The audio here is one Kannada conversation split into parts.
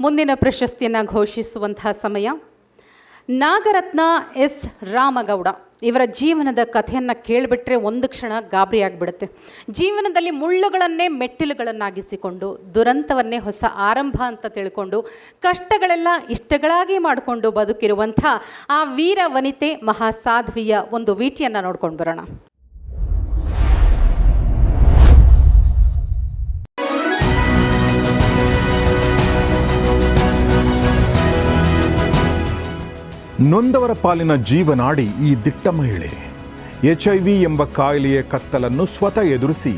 ಮುಂದಿನ ಪ್ರಶಸ್ತಿಯನ್ನು ಘೋಷಿಸುವಂತಹ ಸಮಯ. ನಾಗರತ್ನ ಎಸ್ ರಾಮಗೌಡ ಇವರ ಜೀವನದ ಕಥೆಯನ್ನು ಕೇಳಿಬಿಟ್ರೆ ಒಂದು ಕ್ಷಣ ಗಾಬರಿ ಆಗಿಬಿಡುತ್ತೆ. ಜೀವನದಲ್ಲಿ ಮುಳ್ಳುಗಳನ್ನೇ ಮೆಟ್ಟಿಲುಗಳನ್ನಾಗಿಸಿಕೊಂಡು, ದುರಂತವನ್ನೇ ಹೊಸ ಆರಂಭ ಅಂತ ತಿಳ್ಕೊಂಡು, ಕಷ್ಟಗಳೆಲ್ಲ ಇಷ್ಟಗಳಾಗಿ ಮಾಡಿಕೊಂಡು ಬದುಕಿರುವಂಥ ಆ ವೀರ ವನಿತೆ ಮಹಾಸಾಧ್ವಿಯ ಒಂದು ವೀಟಿಯನ್ನು ನೋಡ್ಕೊಂಡು ಬರೋಣ. ನೊಂದವರ ಪಾಲಿನ ಜೀವನಾಡಿ ಈ ದಿಟ್ಟ ಮಹಿಳೆ. HIV ಎಂಬ ಕಾಯಿಲೆಯ ಕತ್ತಲನ್ನು ಸ್ವತಃ ಎದುರಿಸಿ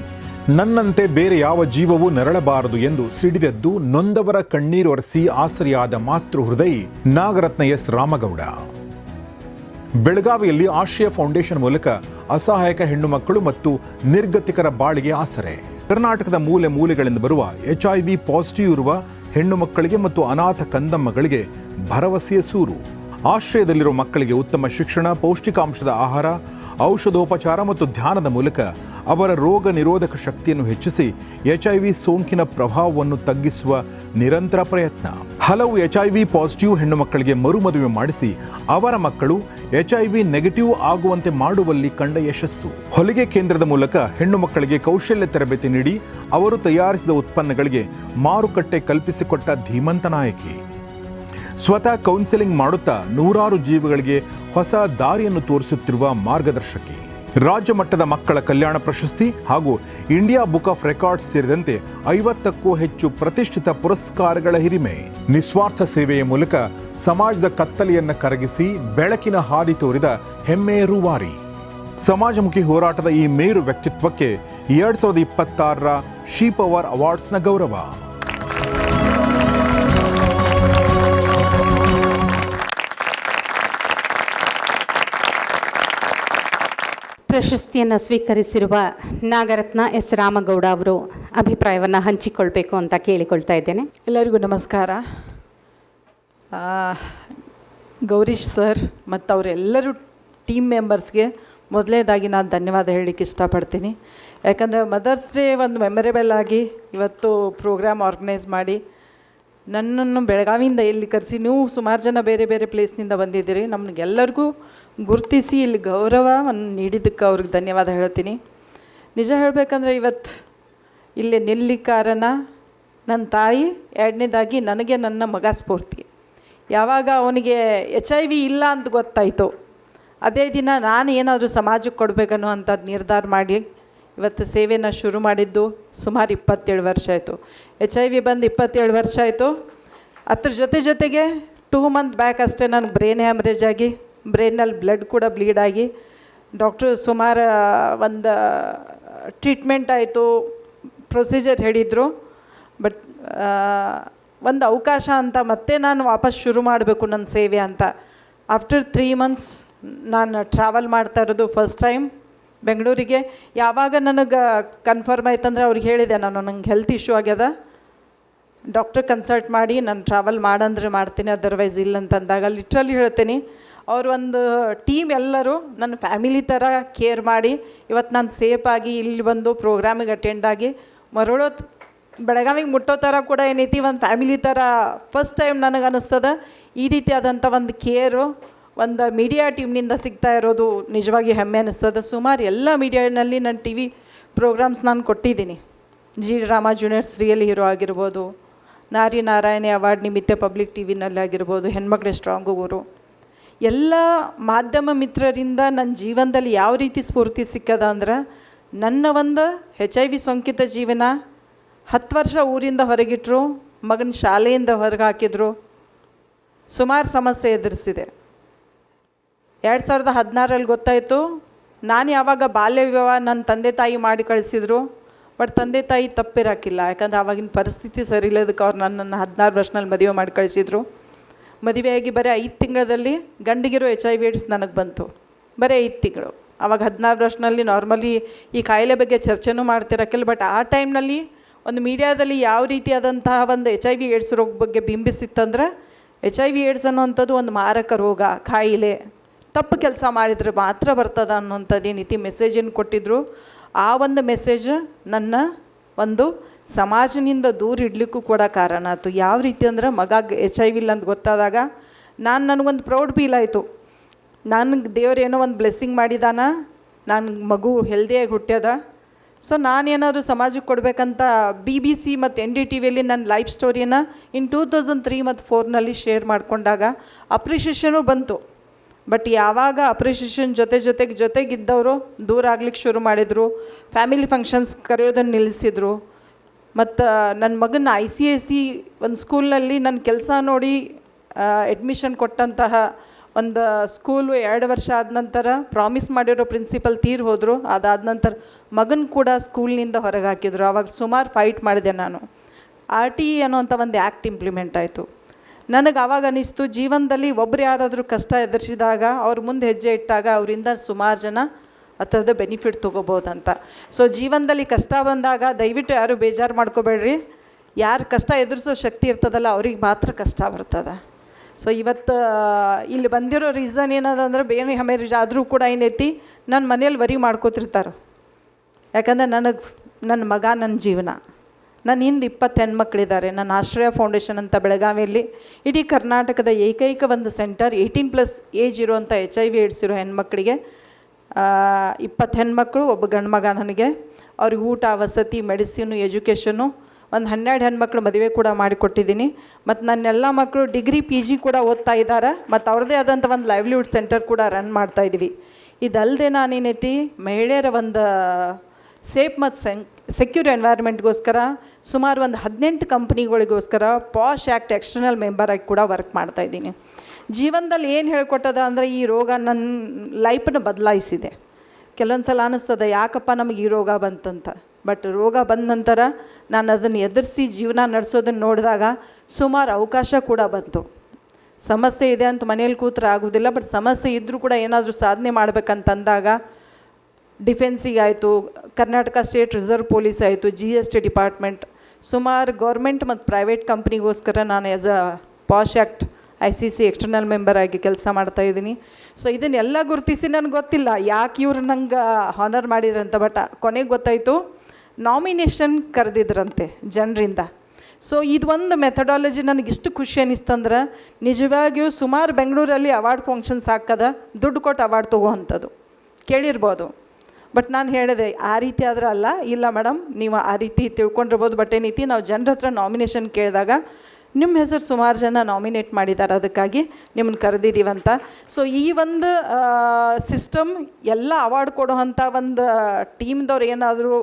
ನನ್ನಂತೆ ಬೇರೆ ಯಾವ ಜೀವವೂ ನರಳಬಾರದು ಎಂದು ಸಿಡಿದೆದ್ದು ನೊಂದವರ ಕಣ್ಣೀರು ಒರೆಸಿ ಆಸರಿಯಾದ ಮಾತೃ ಹೃದಯಿ ನಾಗರತ್ನ ಎಸ್ ರಾಮಗೌಡ. ಬೆಳಗಾವಿಯಲ್ಲಿ ಆಶ್ರಯ ಫೌಂಡೇಶನ್ ಮೂಲಕ ಅಸಹಾಯಕ ಹೆಣ್ಣು ಮಕ್ಕಳು ಮತ್ತು ನಿರ್ಗತಿಕರ ಬಾಳಿಗೆ ಆಸರೆ. ಕರ್ನಾಟಕದ ಮೂಲೆ ಮೂಲೆಗಳಿಂದ ಬರುವ HIV ಪಾಸಿಟಿವ್ ಇರುವ ಹೆಣ್ಣು ಮಕ್ಕಳಿಗೆ ಮತ್ತು ಅನಾಥ ಕಂದಮ್ಮಗಳಿಗೆ ಭರವಸೆಯ ಸೂರು. ಆಶ್ರಯದಲ್ಲಿರುವ ಮಕ್ಕಳಿಗೆ ಉತ್ತಮ ಶಿಕ್ಷಣ, ಪೌಷ್ಟಿಕಾಂಶದ ಆಹಾರ, ಔಷಧೋಪಚಾರ ಮತ್ತು ಧ್ಯಾನದ ಮೂಲಕ ಅವರ ರೋಗ ನಿರೋಧಕ ಶಕ್ತಿಯನ್ನು ಹೆಚ್ಚಿಸಿ HIV ಸೋಂಕಿನ ಪ್ರಭಾವವನ್ನು ತಗ್ಗಿಸುವ ನಿರಂತರ ಪ್ರಯತ್ನ. ಹಲವು HIV ಪಾಸಿಟಿವ್ ಹೆಣ್ಣು ಮಕ್ಕಳಿಗೆ ಮರುಮದುವೆ ಮಾಡಿಸಿ ಅವರ ಮಕ್ಕಳು HIV ನೆಗೆಟಿವ್ ಆಗುವಂತೆ ಮಾಡುವಲ್ಲಿ ಕಂಡ ಯಶಸ್ಸು. ಹೊಲಿಗೆ ಕೇಂದ್ರದ ಮೂಲಕ ಹೆಣ್ಣು ಮಕ್ಕಳಿಗೆ ಕೌಶಲ್ಯ ತರಬೇತಿ ನೀಡಿ ಅವರು ತಯಾರಿಸಿದ ಉತ್ಪನ್ನಗಳಿಗೆ ಮಾರುಕಟ್ಟೆ ಕಲ್ಪಿಸಿಕೊಟ್ಟ ಧೀಮಂತ ನಾಯಕಿ. ಸ್ವತಃ ಕೌನ್ಸೆಲಿಂಗ್ ಮಾಡುತ್ತಾ ನೂರಾರು ಜೀವಗಳಿಗೆ ಹೊಸ ದಾರಿಯನ್ನು ತೋರಿಸುತ್ತಿರುವ ಮಾರ್ಗದರ್ಶಕಿ. ರಾಜ್ಯ ಮಟ್ಟದ ಮಕ್ಕಳ ಕಲ್ಯಾಣ ಪ್ರಶಸ್ತಿ ಹಾಗೂ ಇಂಡಿಯಾ ಬುಕ್ ಆಫ್ ರೆಕಾರ್ಡ್ಸ್ ಸೇರಿದಂತೆ 50ಕ್ಕೂ ಹೆಚ್ಚು ಪ್ರತಿಷ್ಠಿತ ಪುರಸ್ಕಾರಗಳ ಹಿರಿಮೆ. ನಿಸ್ವಾರ್ಥ ಸೇವೆಯ ಮೂಲಕ ಸಮಾಜದ ಕತ್ತಲೆಯನ್ನು ಕರಗಿಸಿ ಬೆಳಕಿನ ಹಾದಿ ತೋರಿದ ಹೆಮ್ಮೆಯ ರೂವಾರಿ. ಸಮಾಜಮುಖಿ ಹೋರಾಟದ ಈ ಮೇರು ವ್ಯಕ್ತಿತ್ವಕ್ಕೆ 2026ರ ಶಿ ಪವರ್ ಅವಾರ್ಡ್ಸ್ನ ಗೌರವ. ಪ್ರಶಸ್ತಿಯನ್ನು ಸ್ವೀಕರಿಸಿರುವ ನಾಗರತ್ನ ಎಸ್ ರಾಮಗೌಡ ಅವರು ಅಭಿಪ್ರಾಯವನ್ನು ಹಂಚಿಕೊಳ್ಬೇಕು ಅಂತ ಕೇಳಿಕೊಳ್ತಾ ಇದ್ದೇನೆ. ಎಲ್ಲರಿಗೂ ನಮಸ್ಕಾರ. ಗೌರೀಶ್ ಸರ್ ಮತ್ತು ಅವರೆಲ್ಲರೂ ಟೀಮ್ ಮೆಂಬರ್ಸ್ಗೆ ಮೊದಲನೇದಾಗಿ ನಾನು ಧನ್ಯವಾದ ಹೇಳಲಿಕ್ಕೆ ಇಷ್ಟಪಡ್ತೀನಿ. ಯಾಕಂದರೆ ಮದರ್ಸ್ ಡೇ ಒಂದು ಮೆಮೊರೇಬಲ್ ಆಗಿ ಇವತ್ತು ಪ್ರೋಗ್ರಾಮ್ ಆರ್ಗನೈಸ್ ಮಾಡಿ ನನ್ನನ್ನು ಬೆಳಗಾವಿಯಿಂದ ಇಲ್ಲಿ ಕರೆಸಿ, ನೀವು ಸುಮಾರು ಜನ ಬೇರೆ ಬೇರೆ ಪ್ಲೇಸ್ನಿಂದ ಬಂದಿದ್ದೀರಿ, ನಮಗೆಲ್ಲರಿಗೂ ಗುರುತಿಸಿ ಇಲ್ಲಿ ಗೌರವವನ್ನು ನೀಡಿದ್ದಕ್ಕೆ ಅವ್ರಿಗೆ ಧನ್ಯವಾದ ಹೇಳ್ತೀನಿ. ನಿಜ ಹೇಳಬೇಕಂದ್ರೆ ಇವತ್ತು ಇಲ್ಲಿ ನಿಲ್ಲಿಕ್ಕೆ ಕಾರಣ ನನ್ನ ತಾಯಿ, ಎರಡನೇದಾಗಿ ನನಗೆ ನನ್ನ ಮಗ ಸ್ಫೂರ್ತಿ. ಯಾವಾಗ ಅವನಿಗೆ HIV ಇಲ್ಲ ಅಂತ ಗೊತ್ತಾಯಿತು, ಅದೇ ದಿನ ನಾನು ಏನಾದರೂ ಸಮಾಜಕ್ಕೆ ಕೊಡಬೇಕನ್ನೋ ಅಂಥದ್ದು ನಿರ್ಧಾರ ಮಾಡಿ ಇವತ್ತು ಸೇವೆನ ಶುರು ಮಾಡಿದ್ದು ಸುಮಾರು 27 ವರ್ಷ ಆಯಿತು. HIV ಬಂದು 27 ವರ್ಷ ಆಯಿತು. ಅದ್ರ ಜೊತೆಗೆ 2 ಮಂತ್ ಬ್ಯಾಕ್ ಅಷ್ಟೇ ನನಗೆ ಬ್ರೈನ್ ಹ್ಯಾಮ್ರೇಜ್ ಆಗಿ ಬ್ರೈನಲ್ಲಿ ಬ್ಲಡ್ ಕೂಡ ಬ್ಲೀಡ್ ಆಗಿ ಡಾಕ್ಟ್ರು ಸುಮಾರು ಒಂದು ಟ್ರೀಟ್ಮೆಂಟ್ ಆಯಿತು, ಪ್ರೊಸೀಜರ್ ಹೇಳಿದರು. ಬಟ್ ಒಂದು ಅವಕಾಶ ಅಂತ ಮತ್ತೆ ನಾನು ವಾಪಸ್ ಶುರು ಮಾಡಬೇಕು ನನ್ನ ಸೇವೆ ಅಂತ. ಆಫ್ಟರ್ 3 ಮಂತ್ಸ್ ನಾನು ಟ್ರಾವೆಲ್ ಮಾಡ್ತಾ ಇರೋದು ಫಸ್ಟ್ ಟೈಮ್ ಬೆಂಗಳೂರಿಗೆ. ಯಾವಾಗ ನನಗೆ ಕನ್ಫರ್ಮ್ ಆಯ್ತಂದ್ರೆ ಅವ್ರಿಗೆ ಹೇಳಿದೆ, ನಂಗೆ ಹೆಲ್ತ್ ಇಶ್ಯೂ ಆಗ್ಯದ, ಡಾಕ್ಟರ್ ಕನ್ಸಲ್ಟ್ ಮಾಡಿ ನಾನು ಟ್ರಾವೆಲ್ ಮಾಡಂದ್ರೆ ಮಾಡ್ತೀನಿ, ಅದರ್ವೈಸ್ ಇಲ್ಲ ಅಂತಂದಾಗ ಲಿಟ್ರಲಿ ಹೇಳ್ತೀನಿ, ಅವರು ಒಂದು ಟೀಮ್ ಎಲ್ಲರೂ ನನ್ನ ಫ್ಯಾಮಿಲಿ ಥರ ಕೇರ್ ಮಾಡಿ ಇವತ್ತು ನಾನು ಸೇಫಾಗಿ ಇಲ್ಲಿ ಬಂದು ಪ್ರೋಗ್ರಾಮಿಗೆ ಅಟೆಂಡ್ ಆಗಿ ಮರಳೋ ಬೆಳಗಾವಿಗೆ ಮುಟ್ಟೋ ಥರ ಕೂಡ ಏನೈತಿ ಒಂದು ಫ್ಯಾಮಿಲಿ ಥರ ಫಸ್ಟ್ ಟೈಮ್ ನನಗೆ ಅನ್ನಿಸ್ತದ. ಈ ರೀತಿಯಾದಂಥ ಒಂದು ಕೇರು ಒಂದು ಮೀಡಿಯಾ ಟೀಮ್ನಿಂದ ಸಿಗ್ತಾ ಇರೋದು ನಿಜವಾಗಿ ಹೆಮ್ಮೆ ಅನ್ನಿಸ್ತದೆ. ಸುಮಾರು ಎಲ್ಲ ಮೀಡಿಯಾನಲ್ಲಿ ನನ್ನ TV ಪ್ರೋಗ್ರಾಮ್ಸ್ ನಾನು ಕೊಟ್ಟಿದ್ದೀನಿ. G drama juniors real hero ಆಗಿರ್ಬೋದು, ನಾರಿ ನಾರಾಯಣಿ ಅವಾರ್ಡ್ ನಿಮಿತ್ತ ಪಬ್ಲಿಕ್ TVನಲ್ಲಿ ಆಗಿರ್ಬೋದು, ಹೆಣ್ಮಕ್ಳು ಸ್ಟ್ರಾಂಗ್ ಊರು. ಎಲ್ಲ ಮಾಧ್ಯಮ ಮಿತ್ರರಿಂದ ನನ್ನ ಜೀವನದಲ್ಲಿ ಯಾವ ರೀತಿ ಸ್ಫೂರ್ತಿ ಸಿಕ್ಕದ ಅಂದ್ರೆ, ನನ್ನ ಒಂದು HIV ಸೋಂಕಿತ ಜೀವನ 10 ವರ್ಷ ಊರಿಂದ ಹೊರಗಿಟ್ಟರು, ಮಗನ ಶಾಲೆಯಿಂದ ಹೊರಗೆ ಹಾಕಿದ್ರು, ಸುಮಾರು ಸಮಸ್ಯೆ ಎದುರಿಸಿದೆ. 2016ರಲ್ಲಿ ಗೊತ್ತಾಯಿತು. ನಾನು ಯಾವಾಗ ಬಾಲ್ಯ ವಿವಾಹ ನನ್ನ ತಂದೆ ತಾಯಿ ಮಾಡಿ ಕಳಿಸಿದ್ರು, ಬಟ್ ತಂದೆ ತಾಯಿ ತಪ್ಪಿರಾಕಿಲ್ಲ, ಯಾಕಂದರೆ ಆವಾಗಿನ ಪರಿಸ್ಥಿತಿ ಸರಿ ಇಲ್ಲದಕ್ಕೆ ಅವ್ರು ನನ್ನನ್ನು 16 ವರ್ಷನಲ್ಲಿ ಮದುವೆ ಮಾಡಿ ಕಳಿಸಿದ್ರು. ಮದುವೆಯಾಗಿ ಬರೀ 5 ತಿಂಗಳಲ್ಲಿ ಗಂಡಿಗಿರೋ HIV ಏಡ್ಸ್ ನನಗೆ ಬಂತು, ಬರೀ 5 ತಿಂಗಳು. ಆವಾಗ 16 ವರ್ಷನಲ್ಲಿ ನಾರ್ಮಲಿ ಈ ಕಾಯಿಲೆ ಬಗ್ಗೆ ಚರ್ಚೆನೂ ಮಾಡ್ತಿರಕ್ಕಿಲ್ಲ. ಬಟ್ ಆ ಟೈಮ್ನಲ್ಲಿ ಒಂದು ಮೀಡಿಯಾದಲ್ಲಿ ಯಾವ ರೀತಿಯಾದಂತಹ ಒಂದು HIV ಏಡ್ಸ್ ರೋಗ ಬಗ್ಗೆ ಬಿಂಬಿಸಿತ್ತಂದ್ರೆ, HIV ಏಡ್ಸ್ ಅನ್ನೋವಂಥದ್ದು ಒಂದು ಮಾರಕ ರೋಗ, ಕಾಯಿಲೆ, ತಪ್ಪು ಕೆಲಸ ಮಾಡಿದರೆ ಮಾತ್ರ ಬರ್ತದ ಅನ್ನೋಂಥದ್ದು ಏನೈತಿ ಮೆಸೇಜನ್ನು ಕೊಟ್ಟಿದ್ದರು. ಆ ಒಂದು ಮೆಸೇಜ್ ನನ್ನ ಒಂದು ಸಮಾಜದಿಂದ ದೂರ ಇಡ್ಲಿಕ್ಕೂ ಕೂಡ ಕಾರಣ ಆಯಿತು. ಯಾವ ರೀತಿ ಅಂದ್ರೆ ಮಗ HIV ಇಲ್ಲ ಅಂತ ಗೊತ್ತಾದಾಗ ನನಗೊಂದು ಪ್ರೌಡ್ ಫೀಲ್ ಆಯಿತು. ನನಗೆ ದೇವ್ರು ಏನೋ ಒಂದು ಬ್ಲೆಸ್ಸಿಂಗ್ ಮಾಡಿದಾನ, ನನ್ನ ಮಗು ಹೆಲ್ದಿಯಾಗಿ ಹುಟ್ಟ್ಯದ. ಸೊ ನಾನೇನಾದರೂ ಸಮಾಜಕ್ಕೆ ಕೊಡಬೇಕಂತ BBC ಮತ್ತು NDTVಯಲ್ಲಿ ನನ್ನ ಲೈಫ್ ಸ್ಟೋರಿಯನ್ನು ಇನ್ 2003 ಮತ್ತು 2004 ಶೇರ್ ಮಾಡಿಕೊಂಡಾಗ ಅಪ್ರಿಷಿಯೇಷನು ಬಂತು. ಬಟ್ ಯಾವಾಗ ಅಪ್ರಿಷಿಯೇಷನ್ ಜೊತೆಗಿದ್ದವರು ದೂರ ಆಗ್ಲಿಕ್ಕೆ ಶುರು ಮಾಡಿದರು, ಫ್ಯಾಮಿಲಿ ಫಂಕ್ಷನ್ಸ್ ಕರೆಯೋದನ್ನು ನಿಲ್ಲಿಸಿದರು. ಮತ್ತು ನನ್ನ ಮಗನ ICSE ಒಂದು ಸ್ಕೂಲ್ನಲ್ಲಿ ನನ್ನ ಕೆಲಸ ನೋಡಿ ಅಡ್ಮಿಷನ್ ಕೊಟ್ಟಂತಹ ಒಂದು ಸ್ಕೂಲು 2 ವರ್ಷ ಆದ ನಂತರ ಪ್ರಾಮಿಸ್ ಮಾಡಿರೋ ಪ್ರಿನ್ಸಿಪಲ್ ತೀರ್ ಹೋದರು. ಅದಾದ ನಂತರ ಮಗನ ಕೂಡ ಸ್ಕೂಲ್ನಿಂದ ಹೊರಗೆ ಹಾಕಿದ್ರು. ಆವಾಗ ಸುಮಾರು ಫೈಟ್ ಮಾಡಿದೆ ನಾನು. RTE ಅನ್ನೋಂಥ ಒಂದು ಆ್ಯಕ್ಟ್ ಇಂಪ್ಲಿಮೆಂಟ್ ಆಯಿತು. ನನಗೆ ಆವಾಗ ಅನ್ನಿಸ್ತು, ಜೀವನದಲ್ಲಿ ಒಬ್ಬರು ಯಾರಾದರೂ ಕಷ್ಟ ಎದುರಿಸಿದಾಗ ಅವ್ರ ಮುಂದೆ ಹೆಜ್ಜೆ ಇಟ್ಟಾಗ ಅವರಿಂದ ಸುಮಾರು ಜನ ಆ ಥರದ ಬೆನಿಫಿಟ್ ತೊಗೋಬೋದಂತ. ಸೊ ಜೀವನದಲ್ಲಿ ಕಷ್ಟ ಬಂದಾಗ ದಯವಿಟ್ಟು ಯಾರು ಬೇಜಾರು ಮಾಡ್ಕೋಬೇಡ್ರಿ. ಯಾರು ಕಷ್ಟ ಎದುರಿಸೋ ಶಕ್ತಿ ಇರ್ತದಲ್ಲ ಅವ್ರಿಗೆ ಮಾತ್ರ ಕಷ್ಟ ಬರ್ತದೆ. ಸೊ ಇವತ್ತು ಇಲ್ಲಿ ಬಂದಿರೋ ರೀಸನ್ ಏನದ ಅಂದರೆ ಬೇರೆ ಹಮೇರಿ ಆದರೂ ಕೂಡ ಏನೈತಿ, ನನ್ನ ಮನೇಲಿ ವರಿ ಮಾಡ್ಕೋತಿರ್ತಾರೆ. ಯಾಕಂದರೆ ನನ್ನ ಮಗ ನನ್ನ ಜೀವನ. ನನ್ನ ಹಿಂದೆ 20 ಹೆಣ್ಮಕ್ಳಿದ್ದಾರೆ. ನನ್ನ ಆಶ್ರಯ ಫೌಂಡೇಶನ್ ಅಂತ ಬೆಳಗಾವಿಯಲ್ಲಿ ಇಡೀ ಕರ್ನಾಟಕದ ಏಕೈಕ ಒಂದು ಸೆಂಟರ್ 18+ ಏಜ್ ಇರುವಂಥ HIV AIDS ಇರೋ ಹೆಣ್ಮಕ್ಳಿಗೆ 20 ಹೆಣ್ಮಕ್ಳು, ಒಬ್ಬ ಗಂಡು ಮಗ ನನಗೆ. ಅವ್ರಿಗೆ ಊಟ, ವಸತಿ, ಮೆಡಿಸಿನು, ಎಜುಕೇಷನು, ಒಂದು 12 ಹೆಣ್ಮಕ್ಳು ಮದುವೆ ಕೂಡ ಮಾಡಿಕೊಟ್ಟಿದ್ದೀನಿ. ಮತ್ತು ನನ್ನೆಲ್ಲ ಮಕ್ಕಳು ಡಿಗ್ರಿ PG ಕೂಡ ಓದ್ತಾ ಇದ್ದಾರೆ. ಮತ್ತು ಅವ್ರದ್ದೇ ಆದಂಥ ಒಂದು ಲೈವ್ಲಿಹುಡ್ ಸೆಂಟರ್ ಕೂಡ ರನ್ ಮಾಡ್ತಾಯಿದ್ದೀವಿ. ಇದಲ್ಲದೆ ನಾನೇನೈತಿ ಮಹಿಳೆಯರ ಒಂದು ಸೇಫ್ ಮತ್ತು ಸೆಕ್ಯೂರ್ ಎನ್ವೈರ್ಮೆಂಟ್ಗೋಸ್ಕರ ಸುಮಾರು ಒಂದು 18 ಕಂಪ್ನಿಗಳಿಗೋಸ್ಕರ ಪಾಶ್ ಆ್ಯಕ್ಟ್ ಎಕ್ಸ್ಟರ್ನಲ್ ಮೆಂಬರಾಗಿ ಕೂಡ ವರ್ಕ್ ಮಾಡ್ತಾಯಿದ್ದೀನಿ. ಜೀವನದಲ್ಲಿ ಏನು ಹೇಳ್ಕೊಟ್ಟದ ಅಂದರೆ ಈ ರೋಗ ನನ್ನ ಲೈಫನ್ನು ಬದಲಾಯಿಸಿದೆ. ಕೆಲವೊಂದು ಸಲ ಅನ್ನಿಸ್ತದೆ ಯಾಕಪ್ಪ ನಮಗೆ ಈ ರೋಗ ಬಂತಂತ. ಬಟ್ ರೋಗ ಬಂದ ನಂತರ ನಾನು ಅದನ್ನು ಎದುರಿಸಿ ಜೀವನ ನಡೆಸೋದನ್ನು ನೋಡಿದಾಗ ಸುಮಾರು ಅವಕಾಶ ಕೂಡ ಬಂತು. ಸಮಸ್ಯೆ ಇದೆ ಅಂತ ಮನೇಲಿ ಕೂತ್ರೆ ಆಗೋದಿಲ್ಲ. ಬಟ್ ಸಮಸ್ಯೆ ಇದ್ದರೂ ಕೂಡ ಏನಾದರೂ ಸಾಧನೆ ಮಾಡಬೇಕಂತಂದಾಗ ಡಿಫೆನ್ಸಿಗೆ ಆಯಿತು, ಕರ್ನಾಟಕ ಸ್ಟೇಟ್ ರಿಸರ್ವ್ ಪೊಲೀಸ್ ಆಯಿತು, GST ಡಿಪಾರ್ಟ್ಮೆಂಟ್, ಸುಮಾರು ಗೌರ್ಮೆಂಟ್ ಮತ್ತು ಪ್ರೈವೇಟ್ ಕಂಪ್ನಿಗೋಸ್ಕರ ನಾನು as a posh act ICC external member ಆಗಿ ಕೆಲಸ ಮಾಡ್ತಾಯಿದ್ದೀನಿ. ಸೊ ಇದನ್ನೆಲ್ಲ ಗುರುತಿಸಿ ನನಗೆ ಗೊತ್ತಿಲ್ಲ ಯಾಕೆ ಇವ್ರು ನಂಗೆ ಹಾನರ್ ಮಾಡಿದ್ರಂತ. ಬಟ್ ಕೊನೆಗೆ ಗೊತ್ತಾಯಿತು, ನಾಮಿನೇಷನ್ ಕರೆದಿದ್ರಂತೆ ಜನರಿಂದ. ಸೊ ಇದೊಂದು ಮೆಥಡಾಲಜಿ ನನಗಿಷ್ಟು ಖುಷಿ ಅನ್ನಿಸ್ತಂದ್ರೆ, ನಿಜವಾಗಿಯೂ ಸುಮಾರು ಬೆಂಗಳೂರಲ್ಲಿ ಅವಾರ್ಡ್ ಫಂಕ್ಷನ್ಸ್ ಹಾಕದ ದುಡ್ಡು ಕೊಟ್ಟು ಅವಾರ್ಡ್ ತೊಗೋವಂಥದ್ದು ಕೇಳಿರ್ಬೋದು. ಬಟ್ ನಾನು ಹೇಳಿದೆ ಆ ರೀತಿ ಆದ್ರೆ ಅಲ್ಲ. ಇಲ್ಲ ಮೇಡಮ್, ನೀವು ಆ ರೀತಿ ತಿಳ್ಕೊಂಡಿರ್ಬೋದು. ಬಟ್ ಏನೈತಿ, ನಾವು ಜನರ ಹತ್ರ ನಾಮಿನೇಷನ್ ಕೇಳಿದಾಗ ನಿಮ್ಮ ಹೆಸರು ಸುಮಾರು ಜನ ನಾಮಿನೇಟ್ ಮಾಡಿದ್ದಾರೆ, ಅದಕ್ಕಾಗಿ ನಿಮ್ಮನ್ನು ಕರೆದಿದ್ದೀವಂತ. ಸೊ ಈ ಒಂದು ಸಿಸ್ಟಮ್ ಎಲ್ಲ ಅವಾರ್ಡ್ ಕೊಡೋವಂಥ ಒಂದು ಟೀಮ್ದವ್ರು ಏನಾದರೂ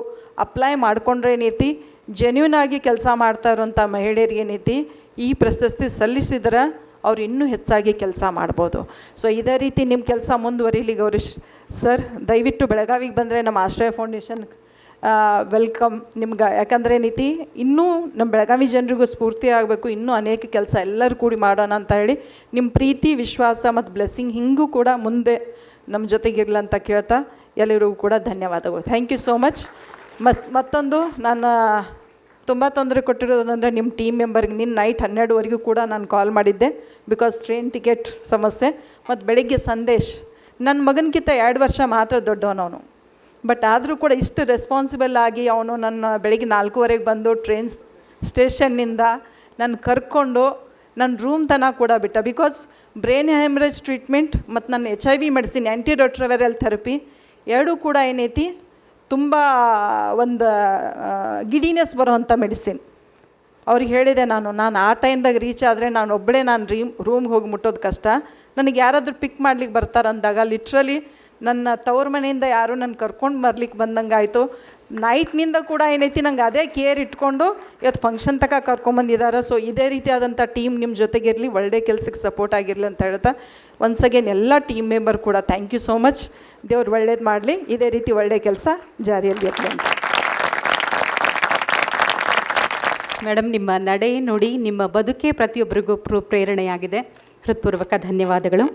ಅಪ್ಲೈ ಮಾಡ್ಕೊಂಡ್ರೆ ಏನೈತಿ, ಜೆನ್ಯೂನ್ ಆಗಿ ಕೆಲಸ ಮಾಡ್ತಾ ಇರೋಂಥ ಮಹಿಳೆಯರಿಗೆ ಏನೈತಿ ಈ ಪ್ರಶಸ್ತಿ ಸಲ್ಲಿಸಿದ್ರೆ ಅವ್ರು ಇನ್ನೂ ಹೆಚ್ಚಾಗಿ ಕೆಲಸ ಮಾಡ್ಬೋದು. ಸೊ ಇದೇ ರೀತಿ ನಿಮ್ಮ ಕೆಲಸ ಮುಂದುವರಿಲಿ ಗೌರೀಶ್ ಸರ್. ದಯವಿಟ್ಟು ಬೆಳಗಾವಿಗೆ ಬಂದರೆ ನಮ್ಮ ಆಶ್ರಯ ಫೌಂಡೇಶನ್ ವೆಲ್ಕಮ್ ನಿಮ್ಗೆ. ಯಾಕಂದರೆ ಏನೈತಿ, ಇನ್ನೂ ನಮ್ಮ ಬೆಳಗಾವಿ ಜನರಿಗೂ ಸ್ಫೂರ್ತಿ ಆಗಬೇಕು, ಇನ್ನೂ ಅನೇಕ ಕೆಲಸ ಎಲ್ಲರೂ ಕೂಡಿ ಮಾಡೋಣ ಅಂತ ಹೇಳಿ ನಿಮ್ಮ ಪ್ರೀತಿ, ವಿಶ್ವಾಸ ಮತ್ತು ಬ್ಲೆಸ್ಸಿಂಗ್ ಹಿಂಗೂ ಕೂಡ ಮುಂದೆ ನಮ್ಮ ಜೊತೆಗಿರಲಿ ಅಂತ ಕೇಳ್ತಾ ಎಲ್ಲರಿಗೂ ಕೂಡ ಧನ್ಯವಾದಗಳು. Thank you so much. ಮತ್ತೊಂದು ನಾನು ತುಂಬ ತೊಂದರೆ ಕೊಟ್ಟಿರೋದಂದರೆ ನಿಮ್ಮ ಟೀಮ್ ಮೆಂಬರ್ಗೆ ನಿನ್ನ ನೈಟ್ 12ವರೆಗೂ ಕೂಡ ನಾನು ಕಾಲ್ ಮಾಡಿದ್ದೆ. ಬಿಕಾಸ್ ಟ್ರೈನ್ ಟಿಕೆಟ್ ಸಮಸ್ಯೆ. ಮತ್ತು ಬೆಳಿಗ್ಗೆ ಸಂದೇಶ್ ನನ್ನ ಮಗನಿಗಿಂತ 2 ವರ್ಷ ಮಾತ್ರ ದೊಡ್ಡವನವನು. ಬಟ್ ಆದರೂ ಕೂಡ ಇಷ್ಟು ರೆಸ್ಪಾನ್ಸಿಬಲ್ ಆಗಿ ಅವನು ನನ್ನ ಬೆಳಿಗ್ಗೆ 4:15 ಬಂದು ಟ್ರೈನ್ ಸ್ಟೇಷನ್ನಿಂದ ನನ್ನ ಕರ್ಕೊಂಡು ನನ್ನ ರೂಮ್ ತನಕ ಕೂಡ ಬಿಟ್ಟ. ಬಿಕಾಸ್ ಬ್ರೈನ್ ಹ್ಯಾಮ್ರೇಜ್ ಟ್ರೀಟ್ಮೆಂಟ್ ಮತ್ತು ನನ್ನ HIV ಮೆಡಿಸಿನ್, ಆ್ಯಂಟಿರೆಟ್ರೋವೈರಲ್ ಥೆರಪಿ ಎರಡೂ ಕೂಡ ಏನೈತಿ ತುಂಬ ಒಂದು ಗಿಡಿನೆಸ್ ಬರೋವಂಥ ಮೆಡಿಸಿನ್. ಅವ್ರಿಗೆ ಹೇಳಿದೆ ನಾನು ಆ ಟೈಮ್ದಾಗ ರೀಚ್ ಆದರೆ ನಾನು ರೂಮ್ಗೆ ಹೋಗಿ ಮುಟ್ಟೋದು ಕಷ್ಟ. ನನಗೆ ಯಾರಾದರೂ ಪಿಕ್ ಮಾಡ್ಲಿಕ್ಕೆ ಬರ್ತಾರಂದಾಗ ಲಿಟ್ರಲಿ ನನ್ನ ತವ್ರ ಮನೆಯಿಂದ ಯಾರೂ ನನ್ನ ಕರ್ಕೊಂಡು ಬರ್ಲಿಕ್ಕೆ ಬಂದಂಗೆ ಆಯಿತು. ನೈಟ್ನಿಂದ ಕೂಡ ಏನೈತಿ ನಂಗೆ ಅದೇ ಕೇರ್ ಇಟ್ಕೊಂಡು ಇವತ್ತು ಫಂಕ್ಷನ್ ತನಕ ಕರ್ಕೊಂಬಂದಿದ್ದಾರೆ. ಸೊ ಇದೇ ರೀತಿಯಾದಂಥ ಟೀಮ್ ನಿಮ್ಮ ಜೊತೆಗಿರಲಿ, ಒಳ್ಳೆ ಕೆಲಸಕ್ಕೆ ಸಪೋರ್ಟ್ ಆಗಿರಲಿ ಅಂತ ಹೇಳ್ತಾ ಒನ್ಸ್ ಅಗೇನ್ ಎಲ್ಲ ಟೀಮ್ ಮೆಂಬರ್ ಕೂಡ ಥ್ಯಾಂಕ್ ಯು ಸೋ ಮಚ್. ದೇವ್ರು ಒಳ್ಳೇದು ಮಾಡಲಿ, ಇದೇ ರೀತಿ ಒಳ್ಳೆ ಕೆಲಸ ಜಾರಿಯಲ್ಲಿ ಇರಲಿ ಅಂತ. ಮೇಡಮ್, ನಿಮ್ಮ ನಡೆ ನುಡಿ, ನಿಮ್ಮ ಬದುಕೆ ಪ್ರತಿಯೊಬ್ಬರಿಗೂ ಪ್ರೇರಣೆಯಾಗಿದೆ. ಹೃತ್ಪೂರ್ವಕ ಧನ್ಯವಾದಗಳು.